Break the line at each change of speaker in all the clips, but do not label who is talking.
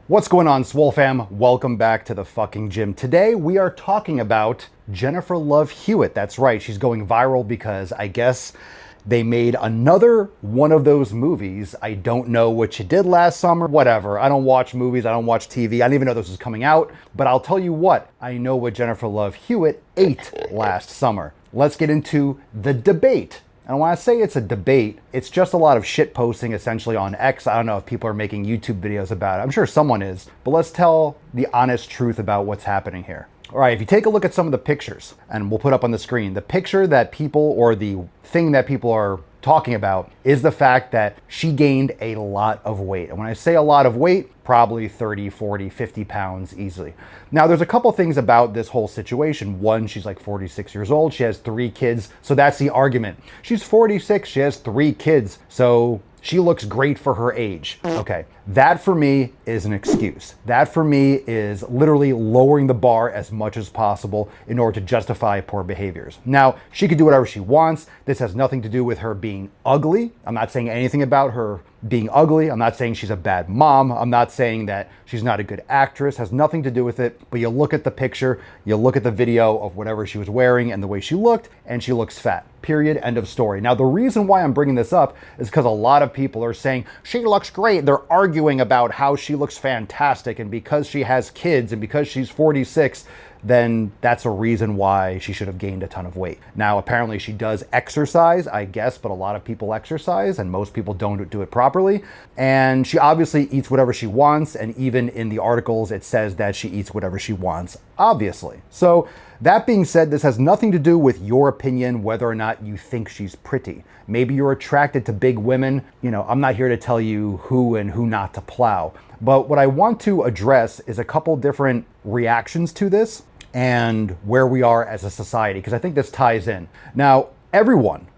What's going on, Swole fam? Welcome back to the fucking gym. Today we are talking about Jennifer Love Hewitt. That's right, she's going viral because I guess they made another one of those movies. I don't know what you did last summer, whatever. I don't watch movies, I don't watch TV. I didn't even know this was coming out, but I'll tell you what, I know what Jennifer Love Hewitt ate last summer. Let's get into the debate. And when I say it's a debate, it's just a lot of shit posting essentially on X. I don't know if people are making YouTube videos about it. I'm sure someone is, but let's tell the honest truth about what's happening here. All right, if you take a look at some of the pictures, and we'll put up on the screen, the picture that people, or the thing that people are talking about, is the fact that she gained a lot of weight. And when I say a lot of weight, probably 30, 40, 50 pounds easily. Now, there's a couple things about this whole situation. One, she's like 46 years old. She has 3 kids. So that's the argument. She's 46, she has 3 kids. So she looks great for her age. Okay, that for me is an excuse. That for me is literally lowering the bar as much as possible in order to justify poor behaviors. Now, she could do whatever she wants. This has nothing to do with her being ugly. I'm not saying anything about her being ugly. I'm not saying she's a bad mom. I'm not saying that she's not a good actress. Has nothing to do with it. But you look at the picture, you look at the video of whatever she was wearing and the way she looked, and she looks fat. Period. End of story. Now, the reason why I'm bringing this up is because a lot of people are saying she looks great. They're arguing about how she looks fantastic, and because she has kids and because she's 46, then that's a reason why she should have gained a ton of weight. Now, apparently she does exercise, I guess, but a lot of people exercise and most people don't do it properly. And she obviously eats whatever she wants. And even in the articles, it says that she eats whatever she wants, obviously. So that being said, this has nothing to do with your opinion, whether or not you think she's pretty. Maybe you're attracted to big women. You know, I'm not here to tell you who and who not to plow. But what I want to address is a couple different reactions to this and where we are as a society, because I think this ties in. Now, everyone,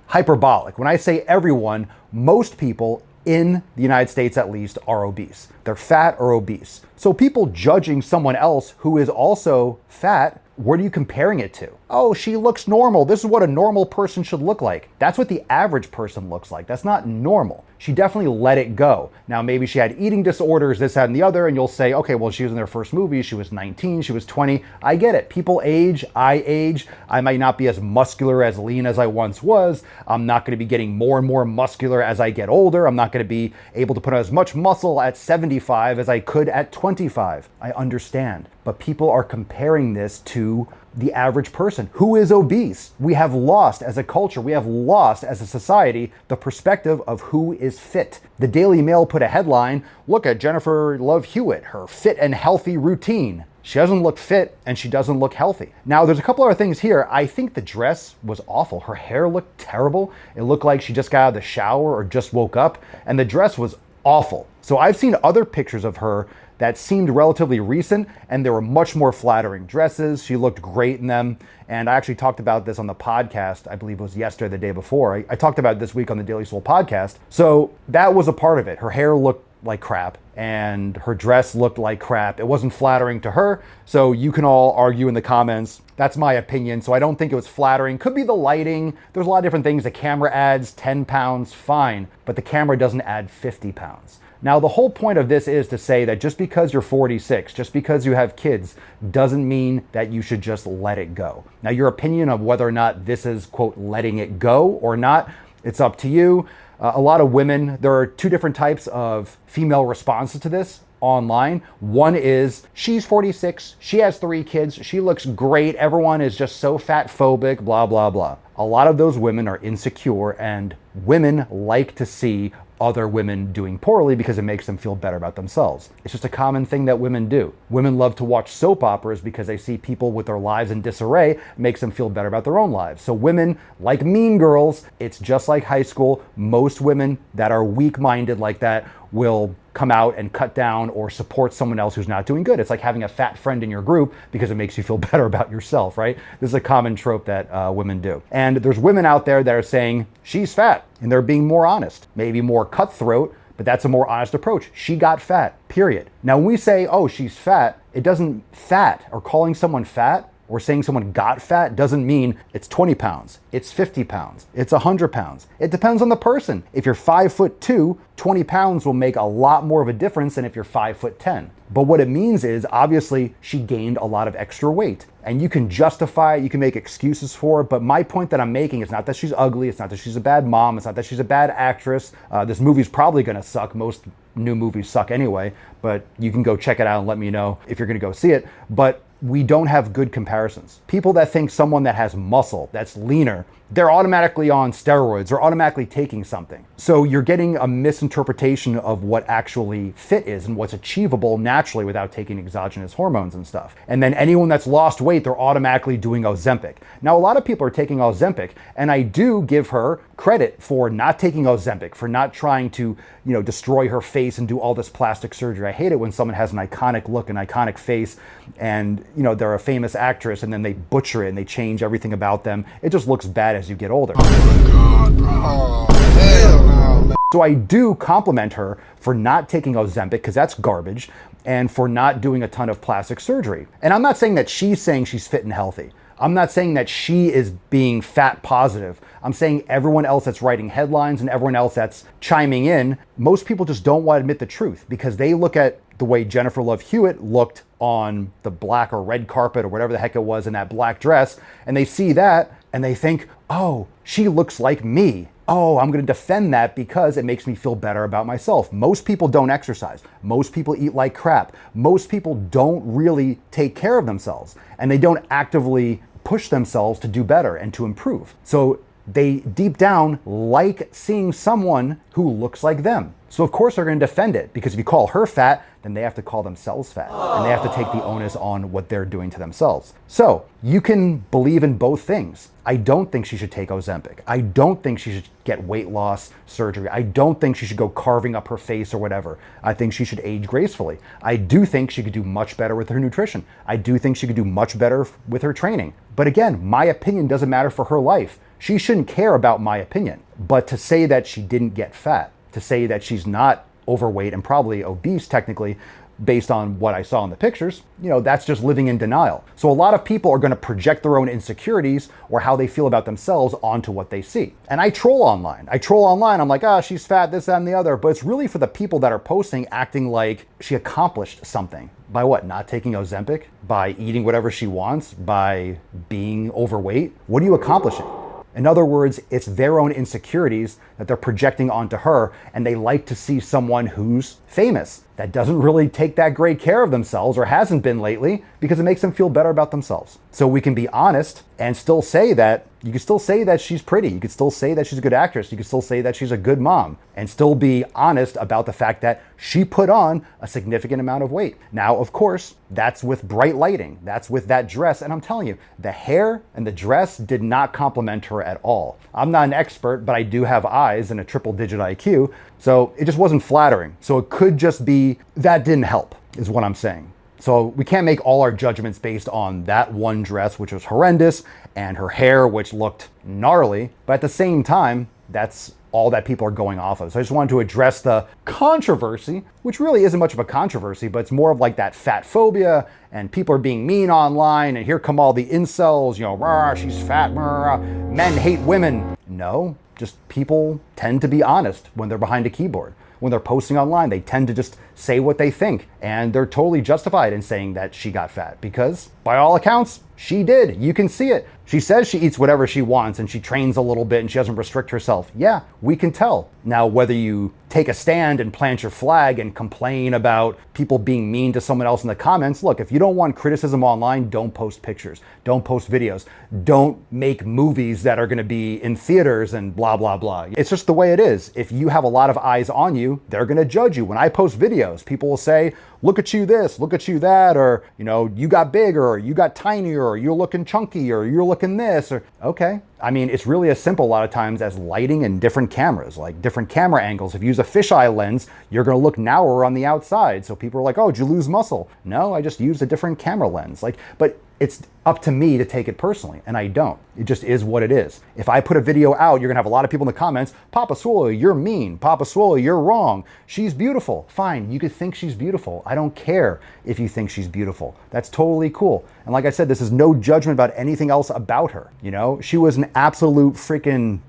hyperbolic, when I say everyone, most people in the United States at least are obese. They're fat or obese. So people judging someone else who is also fat, what are you comparing it to? Oh, she looks normal. This is what a normal person should look like. That's what the average person looks like. That's not normal. She definitely let it go. Now, maybe she had eating disorders, this, that, and the other, and you'll say, okay, well, she was in her first movie, she was 19, she was 20. I get it. People age, I age. I might not be as muscular, as lean as I once was. I'm not going to be getting more and more muscular as I get older. I'm not going to be able to put on as much muscle at 75 as I could at 25. I understand. But people are comparing this to the average person who is obese. We have lost as a culture, we have lost as a society the perspective of who is fit. The Daily Mail put a headline, look at Jennifer Love Hewitt, her fit and healthy routine. She doesn't look fit and she doesn't look healthy. Now, there's a couple other things here. I think the dress was awful. Her hair looked terrible. It looked like she just got out of the shower or just woke up, and the dress was awful. So I've seen other pictures of her that seemed relatively recent, and there were much more flattering dresses. She looked great in them. And I actually talked about this on the podcast, I believe it was yesterday, the day before. I talked about it this week on the Daily Soul podcast. So that was a part of it. Her hair looked like crap and her dress looked like crap. It wasn't flattering to her. So you can all argue in the comments. That's my opinion. So I don't think it was flattering. Could be the lighting. There's a lot of different things. The camera adds 10 pounds, fine. But the camera doesn't add 50 pounds. Now, the whole point of this is to say that just because you're 46, just because you have kids, doesn't mean that you should just let it go. Now, your opinion of whether or not this is, quote, letting it go or not, it's up to you. A lot of women, there are 2 different types of female responses to this online. One is, she's 46, she has 3 kids, she looks great, everyone is just so fat phobic, blah, blah, blah. A lot of those women are insecure, and women like to see other women doing poorly because it makes them feel better about themselves. It's just a common thing that women do. Women love to watch soap operas because they see people with their lives in disarray. It makes them feel better about their own lives. So women, like Mean Girls, it's just like high school. Most women that are weak-minded like that will come out and cut down or support someone else who's not doing good. It's like having a fat friend in your group because it makes you feel better about yourself, right? This is a common trope that women do. And there's women out there that are saying, she's fat, and they're being more honest, maybe more cutthroat, but that's a more honest approach. She got fat, period. Now, when we say, oh, she's fat, it doesn't, fat or calling someone fat or saying someone got fat doesn't mean it's 20 pounds, it's 50 pounds, it's 100 pounds. It depends on the person. If you're 5'2", 20 pounds will make a lot more of a difference than if you're 5'10". But what it means is, obviously, she gained a lot of extra weight. And you can justify it, you can make excuses for it, but my point that I'm making is not that she's ugly, it's not that she's a bad mom, it's not that she's a bad actress. This movie's probably gonna suck. Most new movies suck anyway, but you can go check it out and let me know if you're gonna go see it. But we don't have good comparisons. People that think someone that has muscle, that's leaner, they're automatically on steroids or automatically taking something. So you're getting a misinterpretation of what actually fit is and what's achievable naturally without taking exogenous hormones and stuff. And then anyone that's lost weight, they're automatically doing Ozempic. Now, a lot of people are taking Ozempic, and I do give her credit for not taking Ozempic, for not trying to, destroy her face and do all this plastic surgery. I hate it when someone has an iconic look, an iconic face, and they're a famous actress, and then they butcher it and they change everything about them. It just looks bad as you get older.
Oh my God, bro. Hell no, man.
So I do compliment her for not taking Ozempic, because that's garbage, and for not doing a ton of plastic surgery. And I'm not saying that she's saying she's fit and healthy. I'm not saying that she is being fat positive. I'm saying everyone else that's writing headlines and everyone else that's chiming in, most people just don't want to admit the truth, because they look at the way Jennifer Love Hewitt looked on the black or red carpet or whatever the heck it was in that black dress, and they see that and they think, oh, she looks like me. Oh, I'm going to defend that because it makes me feel better about myself. Most people don't exercise. Most people eat like crap. Most people don't really take care of themselves, and they don't actively push themselves to do better and to improve. So they deep down like seeing someone who looks like them. So of course they're going to defend it, because if you call her fat, then they have to call themselves fat, and they have to take the onus on what they're doing to themselves. So you can believe in both things. I don't think she should take Ozempic. I don't think she should get weight loss surgery. I don't think she should go carving up her face or whatever. I think she should age gracefully. I do think she could do much better with her nutrition. I do think she could do much better with her training. But again, my opinion doesn't matter for her life. She shouldn't care about my opinion. But to say that she didn't get fat, to say that she's not overweight and probably obese technically, based on what I saw in the pictures, that's just living in denial. So a lot of people are going to project their own insecurities or how they feel about themselves onto what they see. And I troll online. I'm like, she's fat, this, that, and the other. But it's really for the people that are posting acting like she accomplished something. By what? Not taking Ozempic? By eating whatever she wants? By being overweight? What are you accomplishing? In other words, it's their own insecurities that they're projecting onto her, and they like to see someone who's famous, that doesn't really take that great care of themselves, or hasn't been lately, because it makes them feel better about themselves. So we can be honest and still say that, you can still say that she's pretty, you can still say that she's a good actress, you can still say that she's a good mom, and still be honest about the fact that she put on a significant amount of weight. Now, of course, that's with bright lighting, that's with that dress, and I'm telling you, the hair and the dress did not compliment her at all. I'm not an expert, but I do have eyes and a triple-digit IQ, so it just wasn't flattering. So it could just be that didn't help, is what I'm saying. So we can't make all our judgments based on that one dress, which was horrendous, and her hair, which looked gnarly. But at the same time, that's all that people are going off of. So I just wanted to address the controversy, which really isn't much of a controversy, but it's more of like that fat phobia, and people are being mean online, and here come all the incels, rah, she's fat, rah, men hate women. No, just people tend to be honest when they're behind a keyboard. When they're posting online, they tend to just say what they think, and they're totally justified in saying that she got fat, because by all accounts, she did. You can see it. She says she eats whatever she wants and she trains a little bit and she doesn't restrict herself. Yeah, we can tell. Now, whether you take a stand and plant your flag and complain about people being mean to someone else in the comments, look, if you don't want criticism online, don't post pictures, don't post videos, don't make movies that are going to be in theaters and blah, blah, blah. It's just the way it is. If you have a lot of eyes on you, they're going to judge you. When I post videos, people will say, look at you this, look at you that, or, you got bigger, or you got tinier, or you're looking chunky, or you're looking this, or, okay. I mean, it's really as simple a lot of times as lighting and different cameras, like different camera angles. If you use a fisheye lens, you're going to look narrower on the outside. So people are like, oh, did you lose muscle? No, I just used a different camera lens. But it's up to me to take it personally, and I don't. It just is what it is. If I put a video out, you're gonna have a lot of people in the comments, Papa Swole, you're mean. Papa Swole, you're wrong. She's beautiful. Fine, you could think she's beautiful. I don't care if you think she's beautiful. That's totally cool. And like I said, this is no judgment about anything else about her. You know, she was a freaking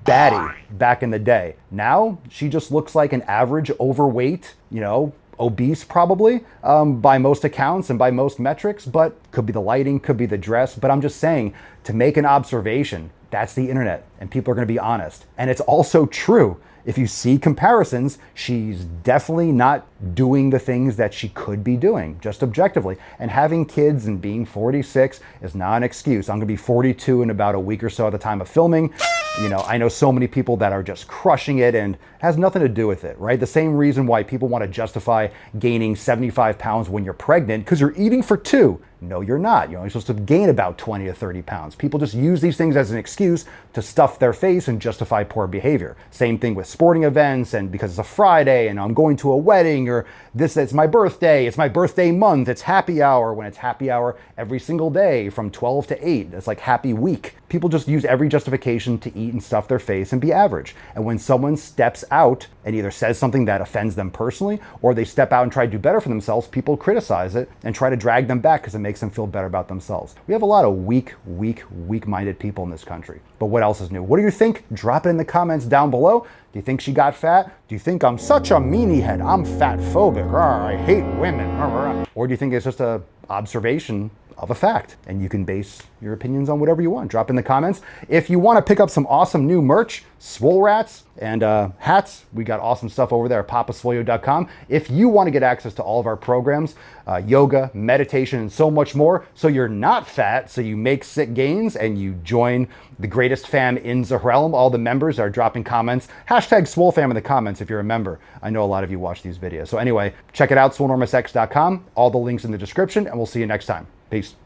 baddie back in the day. Now, she just looks like an average overweight, you know, obese probably, by most accounts and by most metrics, but could be the lighting, could be the dress. But I'm just saying, to make an observation, that's the internet, and people are gonna be honest. And it's also true. If you see comparisons, she's definitely not doing the things that she could be doing, just objectively. And having kids and being 46 is not an excuse. I'm gonna be 42 in about a week or so at the time of filming. You know, I know so many people that are just crushing it and has nothing to do with it, right? The same reason why people want to justify gaining 75 pounds when you're pregnant, because you're eating for two. No, you're not. You're only supposed to gain about 20 to 30 pounds. People just use these things as an excuse to stuff their face and justify poor behavior. Same thing with sporting events, and because it's a Friday and I'm going to a wedding, or it's my birthday month, it's happy hour, when it's happy hour every single day from 12 to 8. It's like happy week. People just use every justification to eat and stuff their face and be average. And when someone steps out and either says something that offends them personally, or they step out and try to do better for themselves, people criticize it and try to drag them back because it makes them feel better about themselves. We have a lot of weak-minded people in this country. But what else is new? What do you think? Drop it in the comments down below. Do you think she got fat? Do you think I'm such a meanie head? I'm fat phobic. I hate women. Or do you think it's just a observation of a fact, and you can base your opinions on whatever you want? Drop in the comments. If you want to pick up some awesome new merch, Swole Rats and hats, we got awesome stuff over there at papaswolio.com. If you want to get access to all of our programs, yoga, meditation, and so much more, so you're not fat, so you make sick gains, and you join the greatest fam in the realm. All the members are dropping comments. Hashtag SwoleFam in the comments if you're a member. I know a lot of you watch these videos. So anyway, check it out, swolenormousx.com. All the links in the description, and we'll see you next time. Peace.